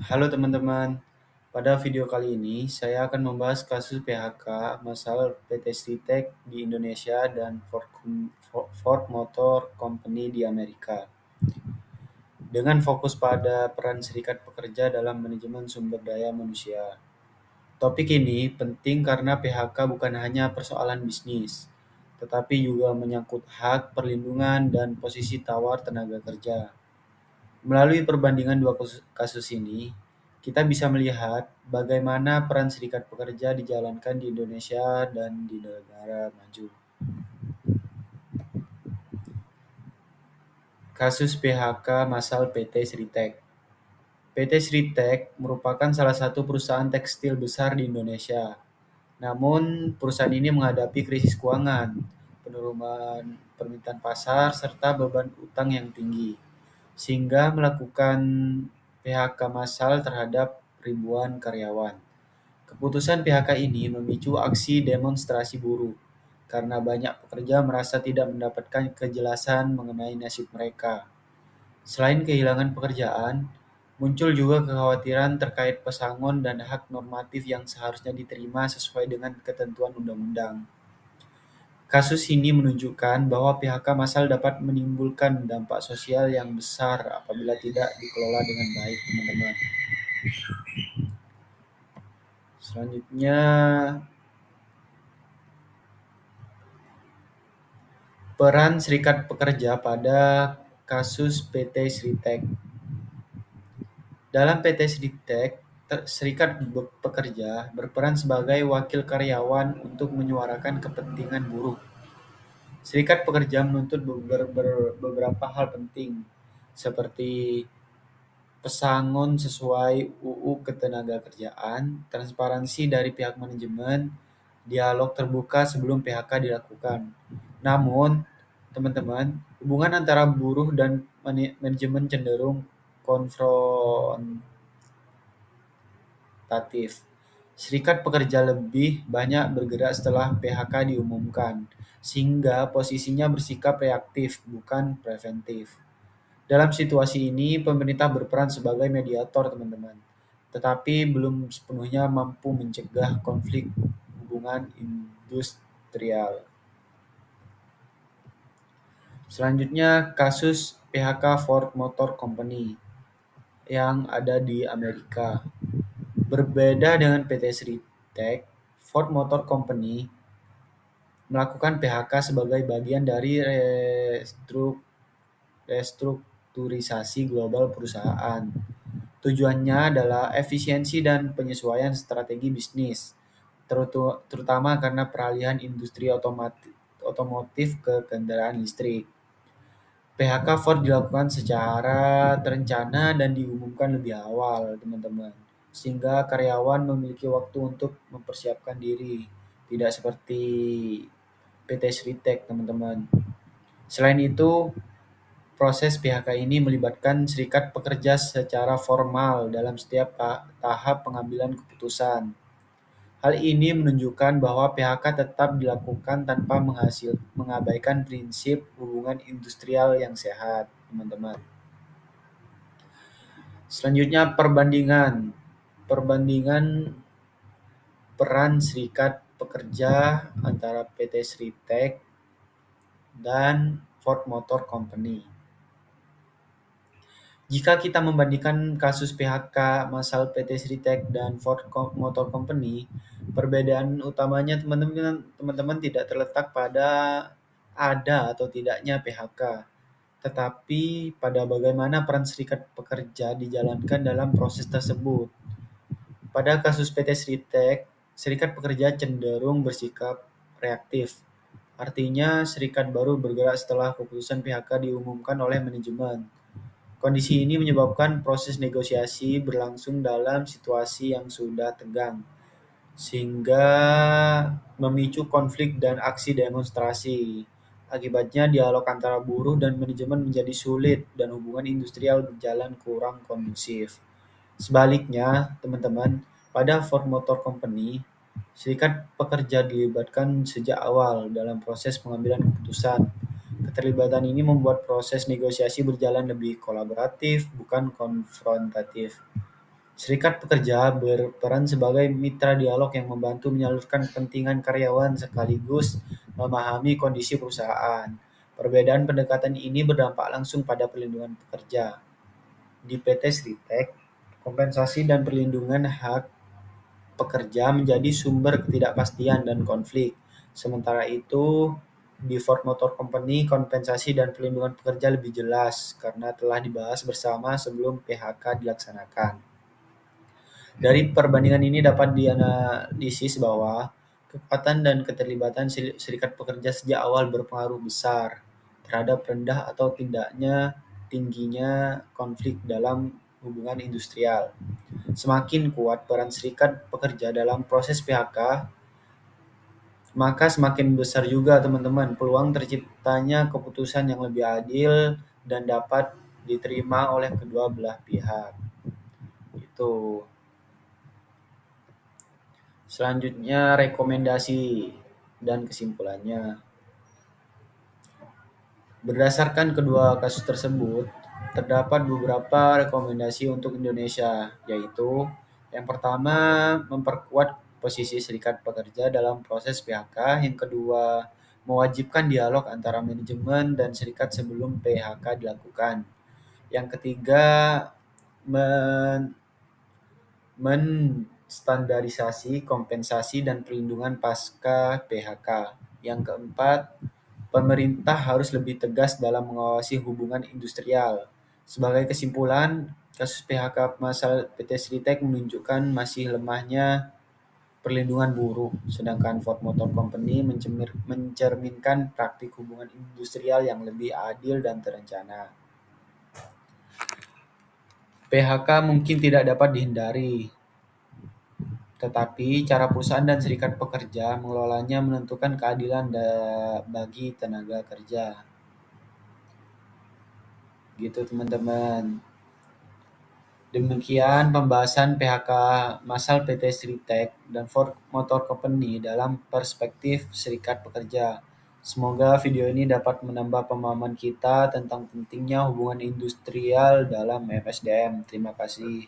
Halo teman-teman, pada video kali ini saya akan membahas kasus PHK massal PT Sritek di Indonesia dan Ford Motor Company di Amerika. Dengan fokus pada peran serikat pekerja dalam manajemen sumber daya manusia. Topik ini penting karena PHK bukan hanya persoalan bisnis, tetapi juga menyangkut hak, perlindungan, dan posisi tawar tenaga kerja. Melalui perbandingan dua kasus ini, kita bisa melihat bagaimana peran serikat pekerja dijalankan di Indonesia dan di negara maju. Kasus PHK massal PT Sritek. PT Sritek merupakan salah satu perusahaan tekstil besar di Indonesia. Namun, perusahaan ini menghadapi krisis keuangan, penurunan permintaan pasar, serta beban utang yang tinggi, sehingga melakukan PHK massal terhadap ribuan karyawan. Keputusan PHK ini memicu aksi demonstrasi buruh, karena banyak pekerja merasa tidak mendapatkan kejelasan mengenai nasib mereka. Selain kehilangan pekerjaan, muncul juga kekhawatiran terkait pesangon dan hak normatif yang seharusnya diterima sesuai dengan ketentuan undang-undang. Kasus ini menunjukkan bahwa PHK massal dapat menimbulkan dampak sosial yang besar apabila tidak dikelola dengan baik, teman-teman. Selanjutnya, peran serikat pekerja pada kasus PT Sritek. Dalam PT Sritek, serikat pekerja berperan sebagai wakil karyawan untuk menyuarakan kepentingan buruh. Serikat pekerja menuntut beberapa hal penting, seperti pesangon sesuai UU Ketenagakerjaan, transparansi dari pihak manajemen, dialog terbuka sebelum PHK dilakukan. Namun, teman-teman, hubungan antara buruh dan manajemen cenderung konfrontatif. Serikat pekerja lebih banyak bergerak setelah PHK diumumkan, sehingga posisinya bersikap reaktif, bukan preventif. Dalam situasi ini, pemerintah berperan sebagai mediator, teman-teman, tetapi belum sepenuhnya mampu mencegah konflik hubungan industrial. Selanjutnya, kasus PHK Ford Motor Company yang ada di Amerika. Berbeda dengan PT Sritek, Ford Motor Company melakukan PHK sebagai bagian dari restrukturisasi global perusahaan. Tujuannya adalah efisiensi dan penyesuaian strategi bisnis, terutama karena peralihan industri otomotif ke kendaraan listrik. PHK Ford dilakukan secara terencana dan diumumkan lebih awal, teman-teman, sehingga karyawan memiliki waktu untuk mempersiapkan diri, tidak seperti PT Sritek, teman-teman. Selain itu, proses PHK ini melibatkan serikat pekerja secara formal dalam setiap tahap pengambilan keputusan. Hal ini menunjukkan bahwa PHK tetap dilakukan tanpa mengabaikan prinsip hubungan industrial yang sehat, teman-teman. Selanjutnya, perbandingan. Perbandingan peran serikat pekerja antara PT Sritek dan Ford Motor Company. Jika kita membandingkan kasus PHK massal PT Sritek dan Ford Motor Company, perbedaan utamanya teman-teman tidak terletak pada ada atau tidaknya PHK, tetapi pada bagaimana peran serikat pekerja dijalankan dalam proses tersebut. Pada kasus PT Sritek, serikat pekerja cenderung bersikap reaktif. Artinya, serikat baru bergerak setelah keputusan PHK diumumkan oleh manajemen. Kondisi ini menyebabkan proses negosiasi berlangsung dalam situasi yang sudah tegang, sehingga memicu konflik dan aksi demonstrasi. Akibatnya, dialog antara buruh dan manajemen menjadi sulit dan hubungan industrial berjalan kurang kondusif. Sebaliknya, teman-teman, pada Ford Motor Company, serikat pekerja dilibatkan sejak awal dalam proses pengambilan keputusan. Keterlibatan ini membuat proses negosiasi berjalan lebih kolaboratif, bukan konfrontatif. Serikat pekerja berperan sebagai mitra dialog yang membantu menyalurkan kepentingan karyawan sekaligus memahami kondisi perusahaan. Perbedaan pendekatan ini berdampak langsung pada perlindungan pekerja. Di PT Sritek, kompensasi dan perlindungan hak pekerja menjadi sumber ketidakpastian dan konflik. Sementara itu, di Ford Motor Company, kompensasi dan perlindungan pekerja lebih jelas karena telah dibahas bersama sebelum PHK dilaksanakan. Dari perbandingan ini dapat dianalisis bahwa kekuatan dan keterlibatan serikat pekerja sejak awal berpengaruh besar terhadap rendah atau tingginya konflik dalam hubungan industrial. Semakin kuat peran serikat pekerja dalam proses PHK, maka semakin besar juga teman-teman peluang terciptanya keputusan yang lebih adil dan dapat diterima oleh kedua belah pihak. Itu. Selanjutnya rekomendasi dan kesimpulannya. Berdasarkan kedua kasus tersebut, terdapat beberapa rekomendasi untuk Indonesia, yaitu yang pertama memperkuat posisi serikat pekerja dalam proses PHK, yang kedua mewajibkan dialog antara manajemen dan serikat sebelum PHK dilakukan. Yang ketiga men menstandarisasi kompensasi dan perlindungan pasca PHK. Yang keempat, pemerintah harus lebih tegas dalam mengawasi hubungan industrial. Sebagai kesimpulan, kasus PHK massal PT Sritek menunjukkan masih lemahnya perlindungan buruh, sedangkan Ford Motor Company mencerminkan praktik hubungan industrial yang lebih adil dan terencana. PHK mungkin tidak dapat dihindari, tetapi cara perusahaan dan serikat pekerja mengelolanya menentukan keadilan bagi tenaga kerja. Gitu teman-teman. Demikian pembahasan PHK massal PT Sritek dan Ford Motor Company dalam perspektif serikat pekerja. Semoga video ini dapat menambah pemahaman kita tentang pentingnya hubungan industrial dalam MSDM. Terima kasih.